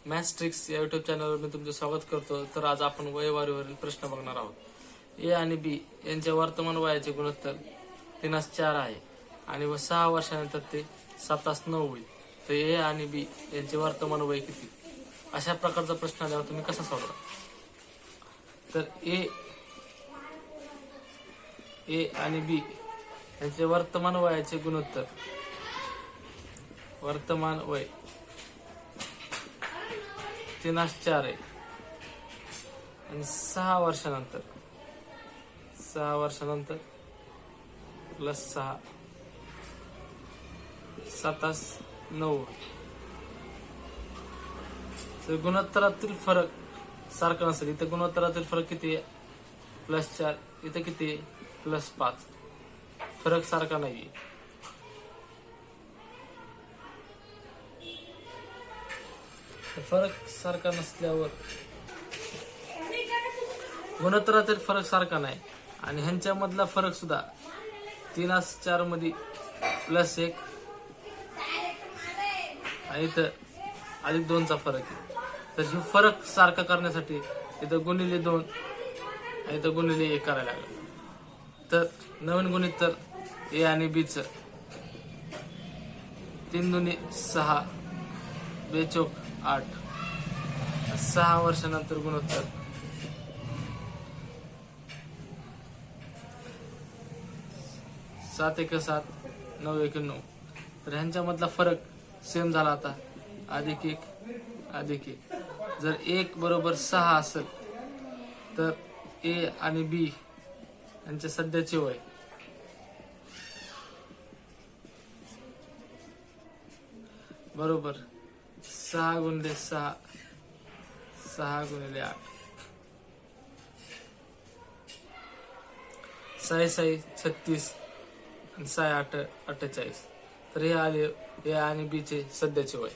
Maths या YouTube चॅनलवर मी तुमचे स्वागत करतो. तर आज आपण वयवारीवरील प्रश्न बघणार आहोत. ए आणि बी यांच्या वर्तमान वयाचे गुणोत्तर 3:4 आहे आणि 6 वर्षानंतर ते 7:9 होईल. तर ए आणि बी यांचे वर्तमान वय किती? अशा प्रकारचा प्रश्न आल्यावर तुम्ही कसा सोडवा? तर ए आणि बी यांचे वर्तमान वयाचे गुणोत्तर, वर्तमान वय 3:4 आहे आणि 6 वर्षानंतर प्लस 6 7:9. तर गुणोत्तरातील फरक सारखा नसेल. इथं गुणोत्तरातील फरक किती आहे? +4. इथं किती आहे? +5. फरक सारखा नाहीये. फरक सारखा नसल्यावर गुणोत्तरातील फरक सारखा नाही आणि ह्यांच्यामधला फरक सुद्धा 3:4 मध्ये +1 आणि इथं +2चा फरक आहे. तर हे फरक सारखा करण्यासाठी इथं ×2 आणि इथं ×1 करायला लागलं. तर नवीन गुणोत्तर ए आणि बी च 3 दुनी 6 बेचोक 8. 6 वर्षानंतर गुणोत्तर 7 × 7 9 × 9. तर ह्यांच्यामधला फरक सेम झाला. आता +1 +1. जर 1 = 6 असेल तर ए आणि बी यांचे सध्याचे वय बरोबर 6 × 6 6 × 8 6 36 आणि 6 8 48. तर हे आले ए आणि बी चे सध्याचे वय.